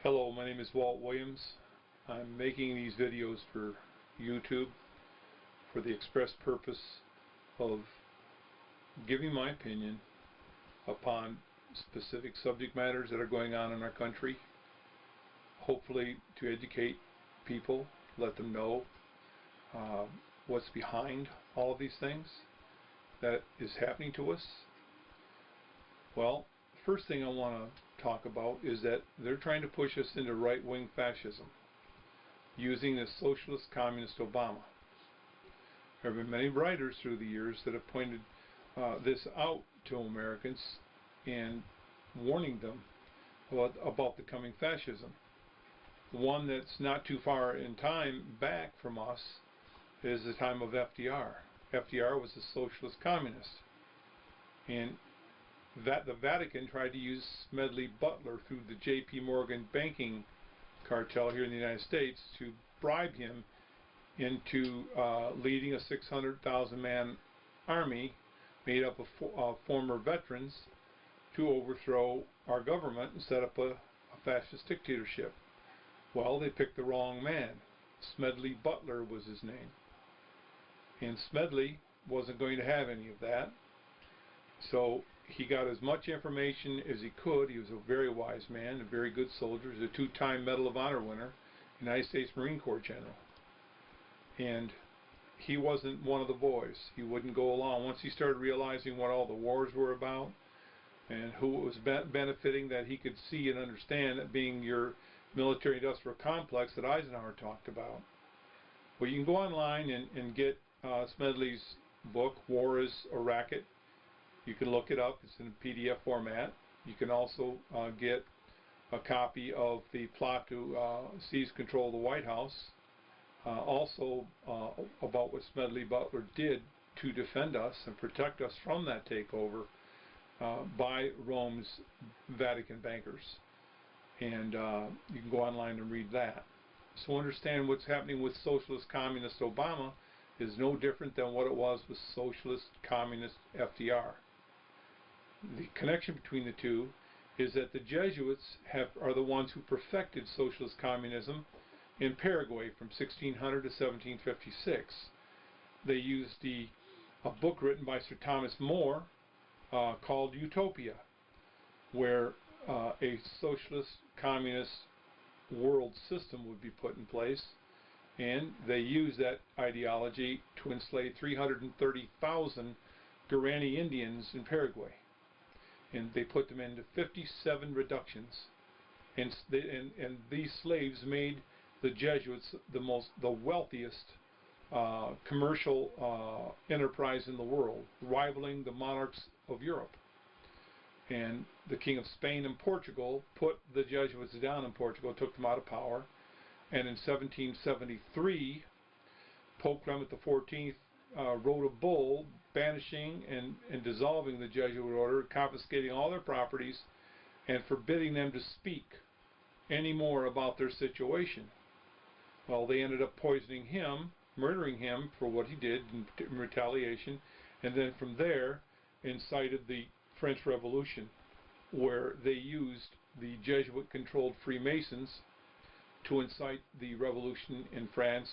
Hello, my name is Walt Williams. I'm making these videos for YouTube for the express purpose of giving my opinion upon specific subject matters that are going on in our country, hopefully to educate people, let them know what's behind all of these things that is happening to us. Well, first thing I want to talk about is that they're trying to push us into right-wing fascism using the socialist communist Obama. There have been many writers through the years that have pointed this out to Americans and warning them about the coming fascism. One that's not too far in time back from us is the time of FDR. FDR was a socialist communist, and that the Vatican tried to use Smedley Butler through the J.P. Morgan banking cartel here in the United States to bribe him into leading a 600,000-man army made up of former veterans to overthrow our government and set up a fascist dictatorship. Well, they picked the wrong man. Smedley Butler was his name. And Smedley wasn't going to have any of that. So he got as much information as he could. He was a very wise man, a very good soldier. He was a two-time Medal of Honor winner, United States Marine Corps general. And he wasn't one of the boys. He wouldn't go along. Once he started realizing what all the wars were about and who it was benefiting, that he could see and understand, that being your military-industrial complex that Eisenhower talked about. Well, you can go online and get Smedley's book, War is a Racket. You can look it up. It's in a PDF format. You can also get a copy of the plot to seize control of the White House. Also about what Smedley Butler did to defend us and protect us from that takeover by Rome's Vatican bankers. And you can go online and read that. So understand what's happening with socialist communist Obama is no different than what it was with socialist communist FDR. The connection between the two is that the Jesuits are the ones who perfected socialist communism in Paraguay from 1600 to 1756. They used a book written by Sir Thomas More called Utopia, where a socialist communist world system would be put in place, and they used that ideology to enslave 330,000 Guarani Indians in Paraguay. And they put them into 57 reductions, and these slaves made the Jesuits the wealthiest commercial enterprise in the world, rivaling the monarchs of Europe. And the King of Spain and Portugal put the Jesuits down in Portugal, took them out of power. And in 1773, Pope Clement XIV wrote a bull banishing and dissolving the Jesuit order, confiscating all their properties, and forbidding them to speak any more about their situation. Well, they ended up poisoning him, murdering him for what he did in retaliation, and then from there incited the French Revolution, where they used the Jesuit-controlled Freemasons to incite the revolution in France,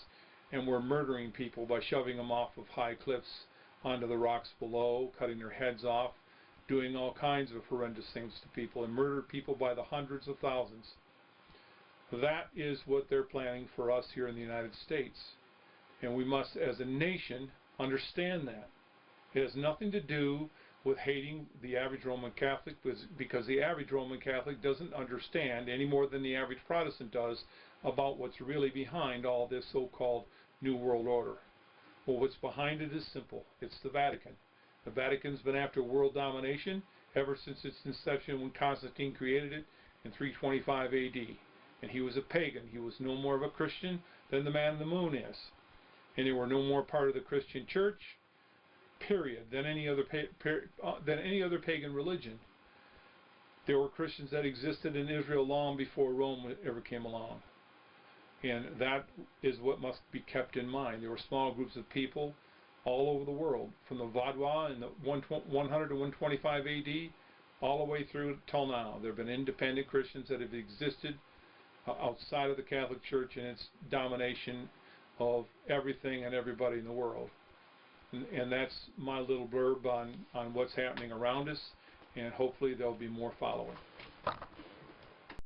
and were murdering people by shoving them off of high cliffs onto the rocks below, cutting their heads off, doing all kinds of horrendous things to people, and murdered people by the hundreds of thousands. That is what they're planning for us here in the United States. And we must, as a nation, understand that. It has nothing to do with hating the average Roman Catholic, because the average Roman Catholic doesn't understand any more than the average Protestant does about what's really behind all this so-called New World Order. Well, what's behind it is simple. It's the Vatican. The Vatican's been after world domination ever since its inception when Constantine created it in 325 AD. And he was a pagan. He was no more of a Christian than the man in the moon is. And they were no more part of the Christian church, period, than any other pagan religion. There were Christians that existed in Israel long before Rome ever came along. And that is what must be kept in mind. There were small groups of people all over the world, from the Vaudois in the 100 to 125 AD, all the way through till now. There have been independent Christians that have existed outside of the Catholic Church and its domination of everything and everybody in the world. And that's my little blurb on what's happening around us, and hopefully there'll be more following.